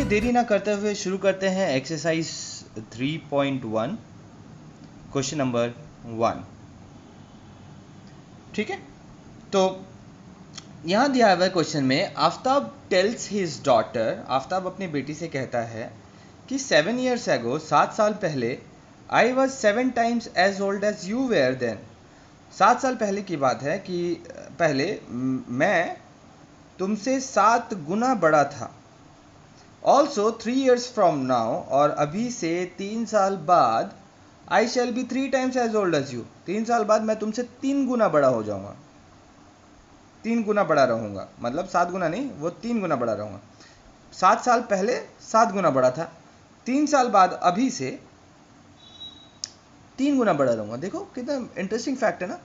देरी ना करते हुए शुरू करते हैं एक्सरसाइज 3.1 क्वेश्चन नंबर 1। ठीक है, तो यहाँ दिया हुआ क्वेश्चन में Aftab tales his daughter, Aftab अपनी बेटी से कहता है कि 7 years ago, 7 साल पहले, I was 7 times as old as you were then. 7 साल पहले की बात है कि पहले मैं तुमसे 7 गुना बड़ा था। ऑल्सो 3 years फ्रॉम नाउ, और अभी से 3 साल बाद, I shall be 3 times as old as you. 3 साल बाद मैं तुमसे 3 गुना बड़ा हो जाऊंगा, 3 गुना बड़ा रहूंगा, मतलब 7 गुना नहीं, वो 3 गुना बड़ा रहूंगा। 7 साल पहले 7 गुना बड़ा था, 3 साल बाद अभी से 3 गुना बड़ा रहूंगा। देखो कितना इंटरेस्टिंग फैक्ट है ना,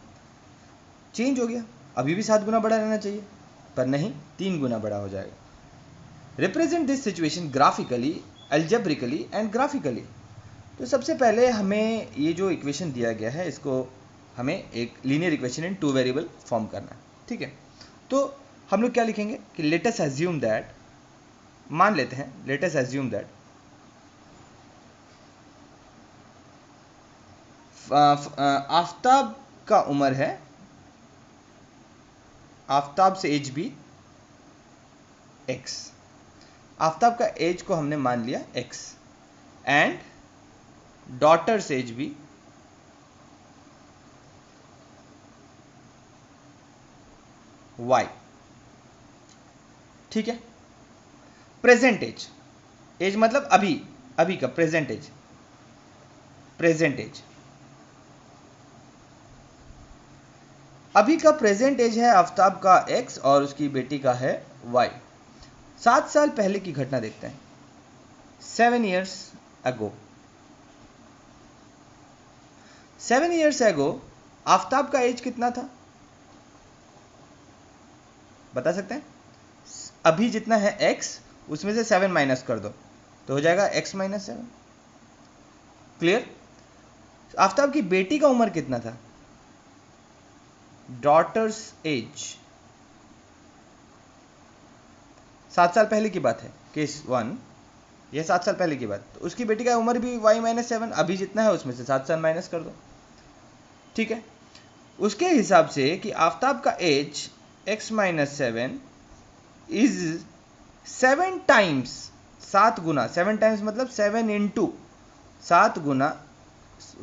चेंज हो गया। अभी भी 7 गुना बड़ा रहना चाहिए, पर नहीं, 3 गुना बड़ा हो जाएगा। Represent this situation graphically, algebraically and graphically. तो सबसे पहले हमें ये जो इक्वेशन दिया गया है, इसको हमें एक linear equation in 2 variable form करना है। ठीक है, तो हम लोग क्या लिखेंगे कि लेट अस एज्यूम दैट, मान लेते हैं, let us assume that Aftab का उम्र है, आफ्ताब से एज भी x, आफ्ताब का एज को हमने मान लिया x, एंड डॉटर से एज भी y। ठीक है, प्रेजेंट एज, एज मतलब अभी, अभी का प्रेजेंट एज, प्रेजेंट एज, अभी का प्रेजेंट एज है आफ्ताब का x और उसकी बेटी का है y। 7 साल पहले की घटना देखते हैं। 7 years ago, 7 years ago Aftab का एज कितना था, बता सकते हैं? अभी जितना है x, उसमें से 7 माइनस कर दो तो हो जाएगा x माइनस 7। क्लियर? आफ्ताब की बेटी का उम्र कितना था, डॉटर्स एज, 7 साल पहले की बात है, केस 1, यह 7 साल पहले की बात। तो उसकी बेटी का उम्र भी y माइनस 7, अभी जितना है उसमें से 7 साल माइनस कर दो। ठीक है, उसके हिसाब से कि आफ्ताब का age x minus 7 is 7 times, 7 गुना, 7 टाइम्स मतलब 7 इंटू 7 गुना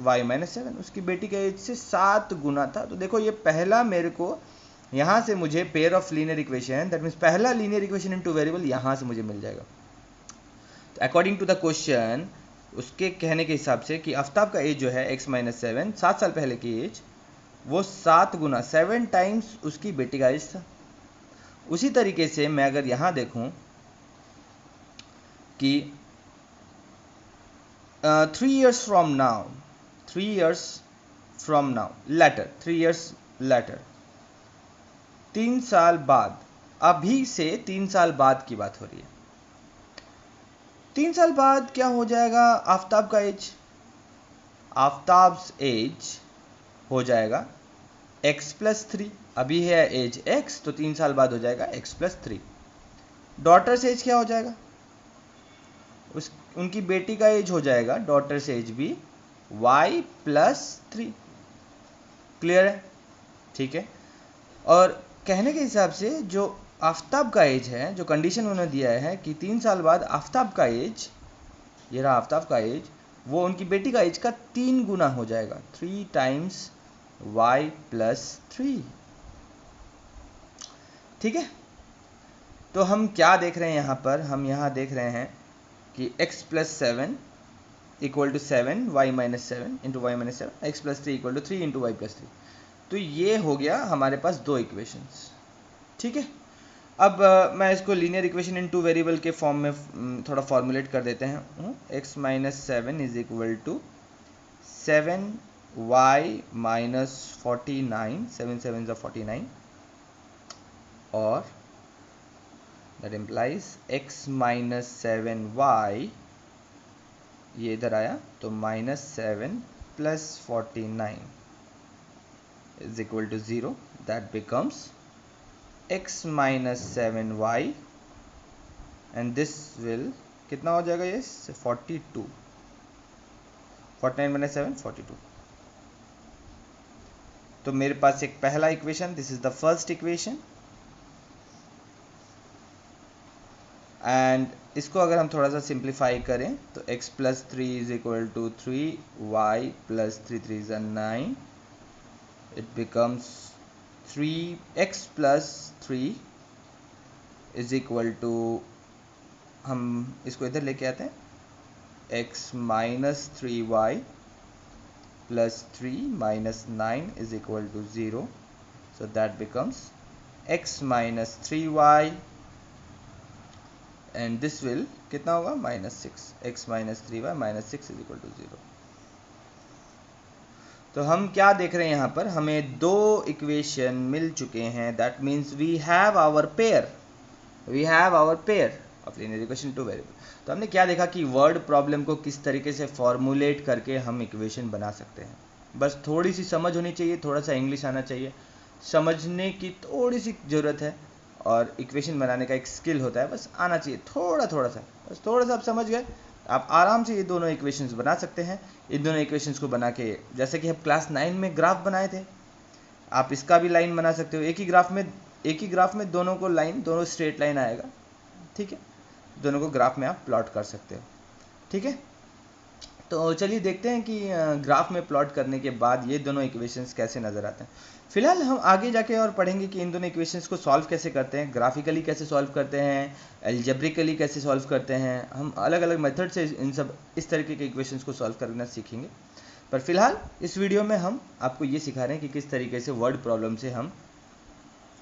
y माइनस 7, उसकी बेटी के एज से 7 गुना था। तो देखो ये पहला, मेरे को यहाँ से मुझे pair of linear equation, that means पहला लीनियर इक्वेशन इन 2 वेरिएबल यहाँ से मुझे मिल जाएगा। तो अकॉर्डिंग टू द क्वेश्चन, उसके कहने के हिसाब से कि आफ्ताब का एज जो है x माइनस 7, 7 साल पहले की एज, वो 7 गुना, 7 टाइम्स उसकी बेटी का एज था। उसी तरीके से मैं अगर यहाँ देखूँ कि 3 years from now, 3 years from now, later, 3 years later, 3 साल बाद, अभी से 3 साल बाद की बात हो रही है। 3 साल बाद क्या हो जाएगा आफ्ताब का एज, आफ्ताब्स एज हो जाएगा x प्लस 3, अभी है एज x, तो 3 साल बाद हो जाएगा x प्लस 3। डॉटर्स एज क्या हो जाएगा, उनकी बेटी का एज हो जाएगा, डॉटर्स एज भी y प्लस 3। क्लियर है? ठीक है, और कहने के हिसाब से जो आफ्ताब का एज है, जो कंडीशन उन्होंने दिया है कि 3 साल बाद आफ्ताब का एज, ये रहा आफ्ताब का एज, वो उनकी बेटी का एज का 3 गुना हो जाएगा, 3 टाइम्स y प्लस 3। ठीक है, तो हम क्या देख रहे हैं यहाँ पर, हम यहाँ देख रहे हैं कि x plus 7 equal to 7 y minus 7 into y minus 7, x plus 3 equal to 3 into y plus 3। तो ये हो गया हमारे पास दो इक्वेशंस। ठीक है, अब मैं इसको लीनियर इक्वेशन इन 2 वेरिएबल के फॉर्म में थोड़ा फॉर्मुलेट कर देते हैं। x minus 7 is equal to 7y minus 49, 7 7 is 49, और that implies x minus 7y, ये इधर आया तो minus 7 plus 49 is equal to 0, that becomes x minus 7y, and this will कितना हो जाएगा ये 42, 49 माइनस 7 42। तो मेरे पास एक पहला equation, this is the first equation, and इसको अगर हम थोड़ा सा सिंप्लीफाई करें तो x plus 3 is equal to 3, y plus 3 3 is 9, it becomes 3x plus 3 is equal to, हम इसको इधर लेके आते हैं, x minus 3y plus 3 minus 9 is equal to 0, so that becomes x minus 3y and this will कितना होगा -6, x minus 3y minus 6 is equal to 0। तो हम क्या देख रहे हैं यहाँ पर, हमें दो इक्वेशन मिल चुके हैं, that means we have our pair of linear equation two variable. तो हमने क्या देखा कि वर्ड प्रॉब्लम को किस तरीके से फॉर्मुलेट करके हम इक्वेशन बना सकते हैं। बस थोड़ी सी समझ होनी चाहिए, थोड़ा सा इंग्लिश आना चाहिए, समझने की थोड़ी सी ज़रूरत है, और इक्वेशन बनाने का एक स्किल होता है, बस आना चाहिए थोड़ा सा, बस थोड़ा सा आप समझ गए, आप आराम से ये दोनों इक्वेशंस बना सकते हैं। इन दोनों इक्वेशंस को बना के, जैसे कि हम क्लास 9 में ग्राफ बनाए थे, आप इसका भी लाइन बना सकते हो। एक ही ग्राफ में दोनों को लाइन, दोनों स्ट्रेट लाइन आएगा, ठीक है, दोनों को ग्राफ में आप प्लॉट कर सकते हो, ठीक है। तो चलिए देखते हैं कि ग्राफ में प्लॉट करने के बाद ये दोनों इक्वेशंस कैसे नज़र आते हैं। फिलहाल हम आगे जाके और पढ़ेंगे कि इन दोनों इक्वेशंस को सॉल्व कैसे करते हैं, ग्राफिकली कैसे सॉल्व करते हैं, एल्जेब्रिकली कैसे सॉल्व करते हैं। हम अलग अलग मेथड से इस तरीके के इक्वेशंस को सॉल्व करना सीखेंगे। पर फिलहाल इस वीडियो में हम आपको ये सिखा रहे हैं कि किस तरीके से वर्ड प्रॉब्लम से हम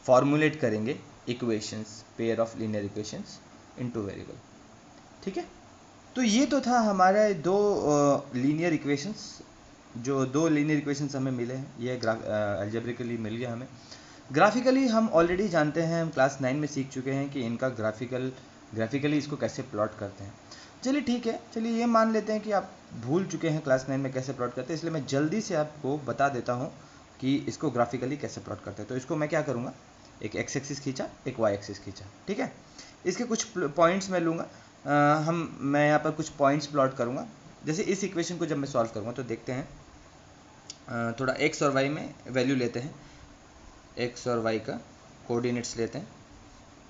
फॉर्मुलेट करेंगे equations, pair of linear equations into variable, ठीक है। तो ये तो था हमारा दो लीनियर इक्वेशंस, जो दो लीनियर इक्वेशंस हमें मिले हैं, ये अलजेब्रिकली मिल गया हमें। ग्राफिकली हम ऑलरेडी जानते हैं, हम क्लास 9 में सीख चुके हैं कि इनका ग्राफिकली इसको कैसे प्लॉट करते हैं। चलिए ठीक है, चलिए ये मान लेते हैं कि आप भूल चुके हैं क्लास 9 में कैसे प्लॉट करते हैं, इसलिए मैं जल्दी से आपको बता देता हूँ कि इसको ग्राफिकली कैसे प्लॉट करते हैं। तो इसको मैं क्या करूँगा, एक एक्स एक्सिस खींचा, एक वाई एक्सिस खींचा, ठीक है। इसके कुछ पॉइंट्स मैं लूँगा, मैं यहाँ पर कुछ पॉइंट्स प्लॉट करूँगा। जैसे इस इक्वेशन को जब मैं सॉल्व करूँगा तो देखते हैं, थोड़ा x और y में वैल्यू लेते हैं, x और y का कोऑर्डिनेट्स लेते हैं।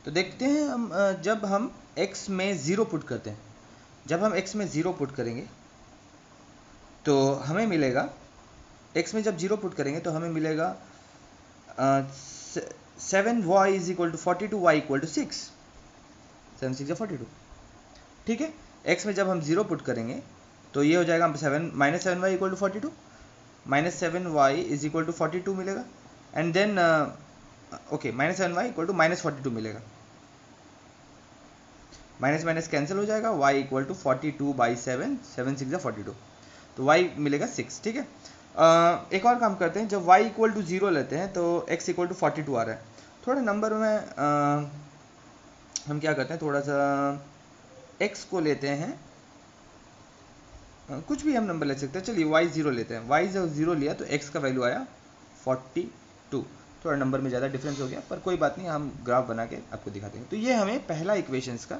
तो देखते हैं हम, जब हम x में 0 पुट करते हैं, जब हम x में 0 पुट करेंगे तो हमें मिलेगा, x में जब 0 पुट करेंगे तो हमें मिलेगा 7y is equal to 42, y equal to 6, 7 6 42, ठीक है। x में जब हम 0 पुट करेंगे तो ये हो जाएगा -7y equal to 42, -7y is equal to 42 मिलेगा, and then okay, -7y equal to -42 मिलेगा, माइनस माइनस कैंसिल हो जाएगा, y इक्वल टू 42 बाई 7, 7 6 42, तो y मिलेगा 6, ठीक है। एक और काम करते हैं, जब y इक्वल टू 0 लेते हैं तो x इक्वल टू 42 आ रहा है। थोड़ा नंबर में हम क्या करते हैं, थोड़ा सा x को लेते हैं, कुछ भी हम नंबर ले सकते हैं, चलिए y 0 लेते हैं, y जब 0 लिया तो x का वैल्यू आया 42, थोड़ा नंबर में ज़्यादा डिफरेंस हो गया, पर कोई बात नहीं, हम ग्राफ बना के आपको दिखा देंगे। तो ये हमें पहला इक्वेशंस का,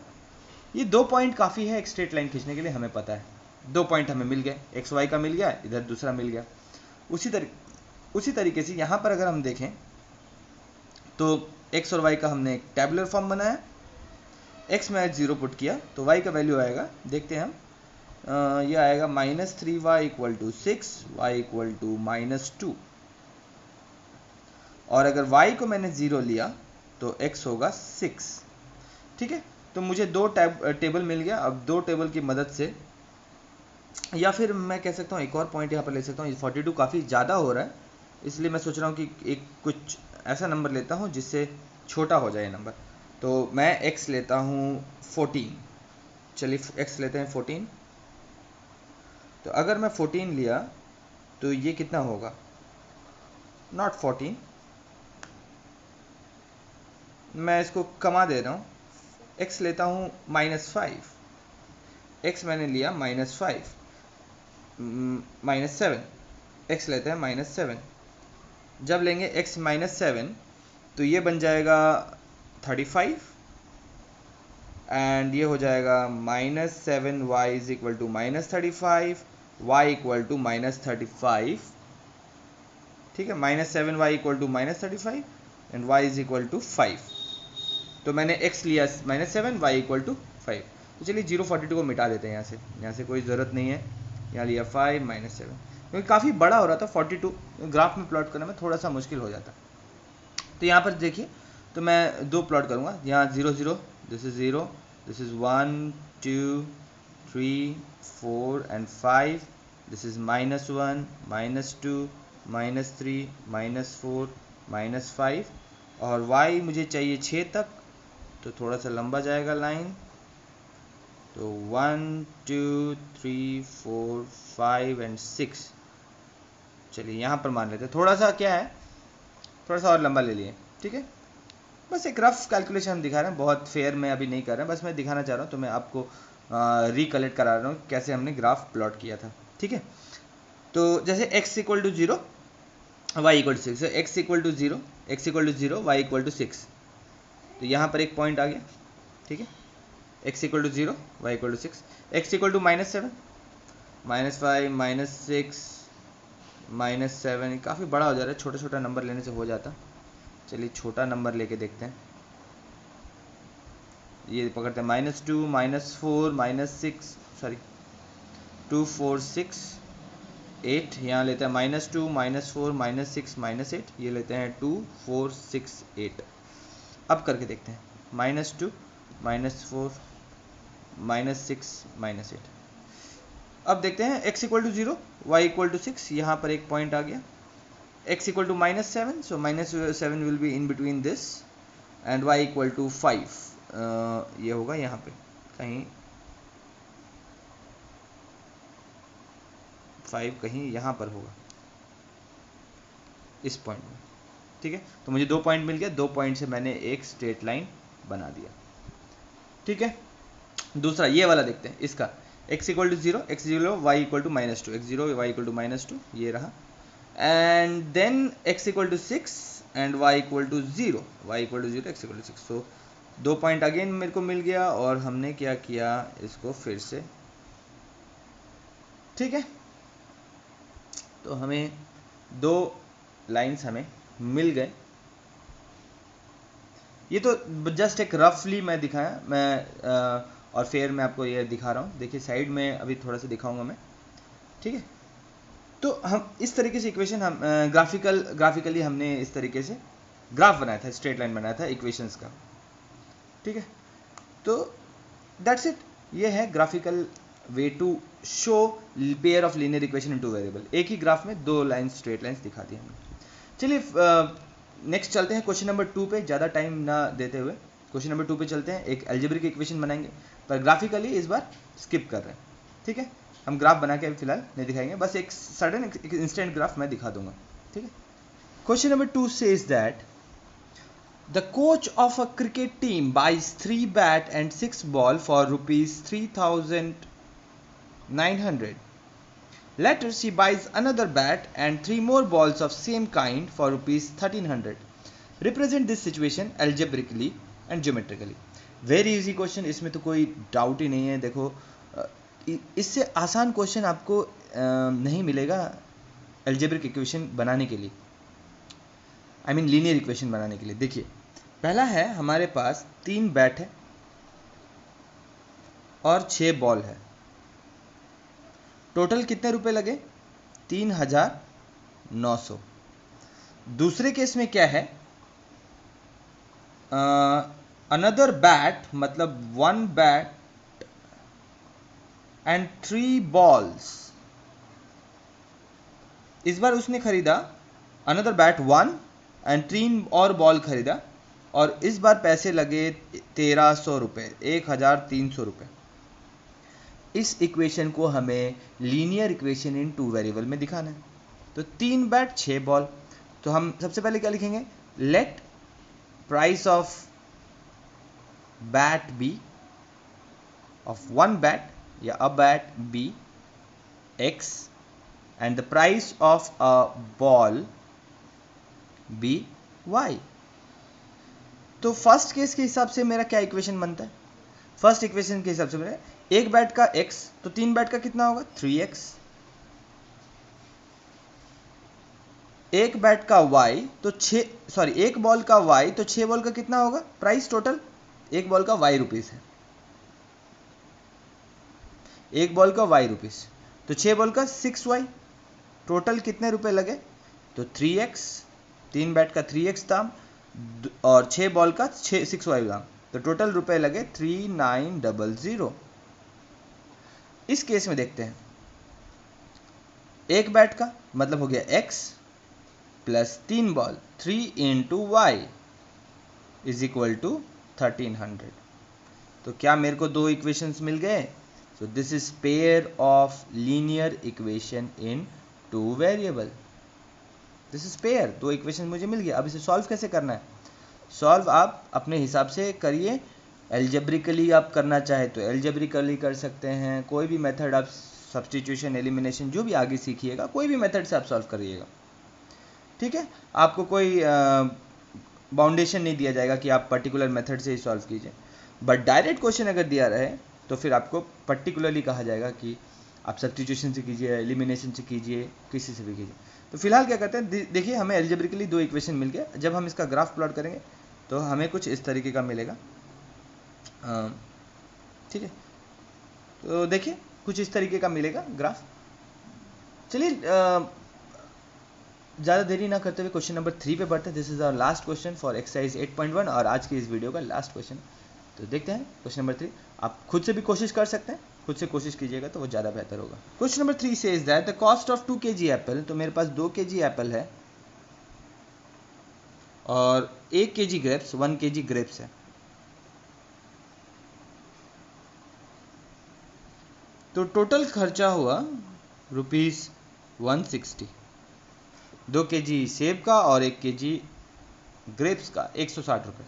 ये 2 पॉइंट काफ़ी है एक स्ट्रेट लाइन खींचने के लिए, हमें पता है 2 पॉइंट हमें मिल गए, एक्स वाई का मिल गया, इधर दूसरा मिल गया। उसी तरीके से यहाँ पर अगर हम देखें तो एक्स और वाई का हमने एक टैबुलर फॉर्म बनाया, एक्स में 0 पुट किया तो वाई का वैल्यू आएगा, देखते हैं हम, ये आएगा -3y equal to 6, y equal to -2, और अगर y को मैंने 0 लिया तो x होगा 6, ठीक है। तो मुझे 2 टेबल मिल गया। अब 2 टेबल की मदद से, या फिर मैं कह सकता हूँ एक और पॉइंट यहाँ पर ले सकता हूँ, 42 काफ़ी ज़्यादा हो रहा है, इसलिए मैं सोच रहा हूँ कि एक कुछ ऐसा नंबर लेता हूँ जिससे छोटा हो जाए नंबर। तो मैं x लेता हूँ 14, चलिए x लेते हैं 14। तो अगर मैं 14 लिया तो ये कितना होगा, नॉट 14, मैं इसको कमा दे रहा हूँ, x लेता हूँ -5, x मैंने लिया -5, -7, x लेते हैं -7, जब लेंगे x -7 तो ये बन जाएगा 35, एंड ये हो जाएगा -7y is equal to -35, y equal to -35, ठीक है, -7y equal to -35 and y is equal to 5। तो मैंने x लिया -7, y इक्वल टू 5। तो चलिए 042 को मिटा देते हैं यहाँ से कोई ज़रूरत नहीं है। यहाँ लिया 5 -7, क्योंकि काफ़ी बड़ा हो रहा था 42, ग्राफ में प्लॉट करने में थोड़ा सा मुश्किल हो जाता। तो यहाँ पर देखिए, तो मैं दो प्लॉट करूँगा, यहाँ 0 0, this is 0, this is 1 2 3 4 and 5, this is -1 -2 -3 -4 -5, और y मुझे चाहिए 6 तक, तो थोड़ा सा लंबा जाएगा लाइन। तो 1 2 3 4 5 एंड 6, चलिए यहाँ पर मान लेते हैं, थोड़ा सा क्या है, थोड़ा सा और लंबा ले लिए, ठीक है। बस एक रफ कैलकुलेशन हम दिखा रहे हैं, बहुत फेयर में अभी नहीं कर रहे हैं, बस मैं दिखाना चाह रहा हूँ। तो मैं आपको रिकलेक्ट करा रहा हूँ कैसे हमने ग्राफ प्लॉट किया था, ठीक है। तो जैसे x equal to 0, y equal to 6, x equal to 0, x equal to 0, y equal to 6, तो यहाँ पर एक पॉइंट आ गया, ठीक है। x equal to 0, y equal to 6, x equal to -7 -5 -6 -7, काफ़ी बड़ा हो जा रहा है, छोटा छोटा नंबर लेने से हो जाता। चलिए छोटा नंबर लेके देखते हैं, ये पकड़ते हैं -2 -4 -6, सॉरी 2 4 6 8, यहाँ लेते हैं -2 -4 -6 -8, ये लेते हैं 2 4 6 8। अब करके देखते हैं, -2 -4 -6 -8। अब देखते हैं x equal to 0, y equal to 6, यहाँ पर एक पॉइंट आ गया, x equal to -7, so -7 will be in between this, and y equal to 5, ये होगा यहाँ पे कहीं, 5 कहीं यहाँ पर होगा, इस पॉइंट में, ठीक है। तो मुझे 2 पॉइंट मिल गया, 2 पॉइंट से मैंने एक स्ट्रेट लाइन बना दिया, ठीक है। दूसरा ये वाला देखते हैं, इसका x equal to 0, x 0 y equal to -2, x 0 y equal to -2, ये रहा, and then x equal to 6 and y equal to 0, y equal to 0, x equal to 6। So 2 point again मेरे को मिल गया, और हमने क्या किया, इसको फिर से, ठीक है। तो हमें 2 लाइंस हमें मिल गए। ये तो जस्ट एक रफली मैं दिखाया, मैं और फिर मैं आपको ये दिखा रहा हूँ, देखिए साइड में अभी थोड़ा सा दिखाऊंगा मैं, ठीक है। तो हम इस तरीके से इक्वेशन हम ग्राफिकली हमने इस तरीके से ग्राफ बनाया था, स्ट्रेट लाइन बनाया था इक्वेशंस का, ठीक है। तो दैट्स इट, ये है graphical way to show pair of linear equation in two variable. एक ही ग्राफ में 2 लाइन्स, स्ट्रेट लाइन्स दिखा दी हमने। चलिए नेक्स्ट चलते हैं क्वेश्चन नंबर 2 पे, ज़्यादा टाइम ना देते हुए क्वेश्चन नंबर 2 पे चलते हैं। एक अलजेब्रिक इक्वेशन बनाएंगे, पर ग्राफिकली इस बार स्किप कर रहे हैं, ठीक है। हम ग्राफ बना के अभी फिलहाल नहीं दिखाएंगे, बस एक सडन इंस्टेंट ग्राफ मैं दिखा दूंगा, ठीक है। Question number 2 says that the coach of a cricket team buys 3 bat and 6 ball for rupees 3,900. Later she buys another bat and 3 more balls of same kind for rupees 1,300. Represent this situation algebraically and geometrically. Very easy question, इसमें तो कोई doubt ही नहीं है। देखो इससे आसान question आपको नहीं मिलेगा अलजेब्रिक इक्वेशन बनाने के लिए, आई मीन लीनियर इक्वेशन बनाने के लिए। देखिए पहला है, हमारे पास 3 बैट है और 6 बॉल है, टोटल कितने रुपए लगे, 3,900। दूसरे केस में क्या है, अनदर बैट मतलब 1 बैट एंड 3 बॉल्स। इस बार उसने खरीदा अनदर बैट 1 एंड 3 और बॉल खरीदा, और इस बार पैसे लगे 1,300 रुपये, 1,300 रुपये। इस इक्वेशन को हमें लीनियर इक्वेशन इन 2 वेरिएबल में दिखाना है। तो 3 बैट 6 बॉल, तो हम सबसे पहले क्या लिखेंगे, let price of bat be of 1 bat या a bat be x and the price of a ball be y। तो फर्स्ट केस के हिसाब से मेरा क्या इक्वेशन बनता है, फर्स्ट इक्वेशन के हिसाब से मैंने एक बैट का x तो 3 बैट का कितना होगा 3x, एक बैट का y तो एक बॉल का y तो 6 बॉल का कितना होगा प्राइस टोटल, एक बॉल का y रुपीस है, एक बॉल का y रुपीस तो 6 बॉल का 6y, टोटल कितने रुपए लगे तो 3x, 3 बैट का 3x दाम और 6 बॉल का 6y दाम, तो टोटल रुपए लगे 3900। इस केस में देखते हैं एक बैट का मतलब हो गया x plus 3 ball 3 into y is equal to 1300। तो क्या मेरे को दो इक्वेशंस मिल गए, so this is pair of linear equation in two variable, this is pair, दो इक्वेशन मुझे मिल गया। अब इसे सॉल्व कैसे करना है, सॉल्व आप अपने हिसाब से करिए, एल्जेब्रिकली आप करना चाहे तो एल्जेब्रिकली कर सकते हैं, कोई भी मेथड आप सब्स्टिट्यूशन एलिमिनेशन जो भी आगे सीखिएगा कोई भी मेथड से आप सॉल्व करिएगा, ठीक है। आपको कोई बाउंडेशन नहीं दिया जाएगा कि आप पर्टिकुलर मेथड से ही सॉल्व कीजिए, बट डायरेक्ट क्वेश्चन अगर दिया रहे तो फिर आपको पर्टिकुलरली कहा जाएगा कि आप सब्स्टिट्यूशन से कीजिए, एलिमिनेशन से कीजिए, किसी से भी कीजिए। तो फिलहाल क्या करते हैं, देखिए हमें एल्जेब्रिकली दो इक्वेशन मिल गया, जब हम इसका ग्राफ प्लॉट करेंगे तो हमें कुछ इस तरीके का मिलेगा, ठीक है। तो देखिए कुछ इस तरीके का मिलेगा ग्राफ। चलिए ज़्यादा देरी ना करते हुए क्वेश्चन नंबर 3 पे बढ़ते हैं। This is our last question for exercise 8.1 और आज की इस वीडियो का लास्ट क्वेश्चन। तो देखते हैं क्वेश्चन नंबर 3, आप खुद से भी कोशिश कर सकते हैं, खुद से कोशिश कीजिएगा तो वो ज़्यादा बेहतर होगा। क्वेश्चन नंबर 3 से is that the cost of 2 kg Apple, तो मेरे पास 2 kg एप्पल है और 1 kg ग्रेप्स, 1 kg ग्रेप्स है, तो टोटल खर्चा हुआ ₹160, 2 kg सेब का और 1 kg ग्रेप्स का 160 रुपये।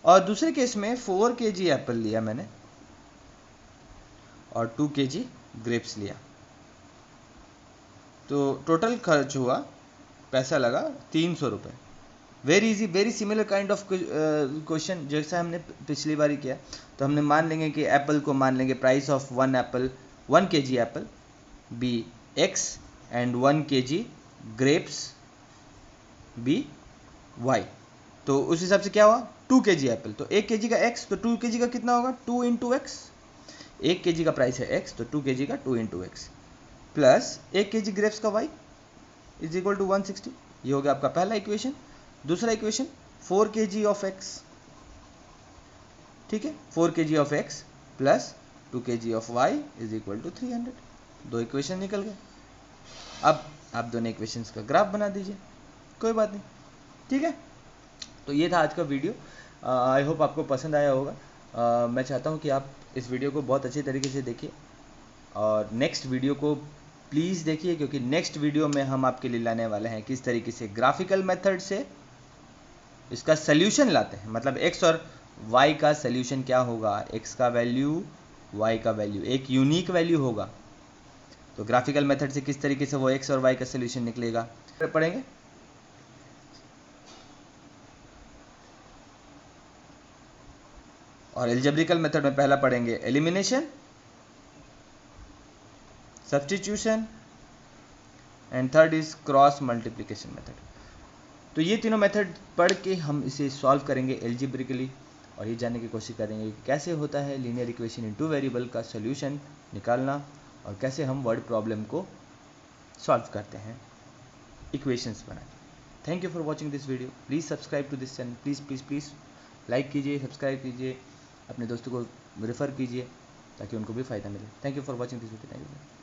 और दूसरे केस में 4 kg एप्पल लिया मैंने और 2 kg ग्रेप्स लिया, तो टोटल खर्च हुआ, पैसा लगा 300 रुपये। Very easy, very similar kind of question जैसा हमने पिछली बार किया। तो हमने मान लेंगे कि एप्पल को मान लेंगे price of 1 apple, 1 kg apple be x and 1 kg grapes be y। तो उस हिसाब से क्या हुआ 2 kg एप्पल, तो 1 kg का x, तो 2 kg का कितना होगा 2 इंटू एक्स, 1 kg का प्राइस है x तो 2 kg का 2 into x plus 1 kg grapes का y इज इक्वल टू 160। ये हो गया आपका पहला इक्वेशन। दूसरा इक्वेशन 4 kg ऑफ x, ठीक है, 4 kg of x plus 2 kg of y is equal to 300। दो इक्वेशन निकल गए। अब आप दोनों इक्वेशंस का ग्राफ बना दीजिए, कोई बात नहीं, ठीक है। तो ये था आज का वीडियो, आई होप आपको पसंद आया होगा। मैं चाहता हूँ कि आप इस वीडियो को बहुत अच्छे तरीके से देखिए और नेक्स्ट वीडियो को प्लीज़ देखिए, क्योंकि नेक्स्ट वीडियो में हम आपके लिए लाने वाले हैं किस तरीके से ग्राफिकल मेथड से इसका सल्यूशन लाते हैं, मतलब x और y का सल्यूशन क्या होगा, x का वैल्यू y का वैल्यू एक यूनिक वैल्यू होगा, तो ग्राफिकल मेथड से किस तरीके से वो x और y का सल्यूशन निकलेगा पढ़ेंगे। और एल्जेब्रिकल मेथड में पहला पढ़ेंगे elimination, substitution and third is cross multiplication method. तो ये तीनों मेथड पढ़ के हम इसे सॉल्व करेंगे एल्जेब्रिकली और ये जानने की कोशिश करेंगे कि कैसे होता है linear equation in two variable का सॉल्यूशन निकालना और कैसे हम वर्ड प्रॉब्लम को सॉल्व करते हैं इक्वेशंस बना के। Thank you for watching this video, please subscribe to this channel, please please please like कीजिए, सब्सक्राइब कीजिए, अपने दोस्तों को रेफ़र कीजिए ताकि उनको भी फ़ायदा मिले। Thank you for watching this video, thank you.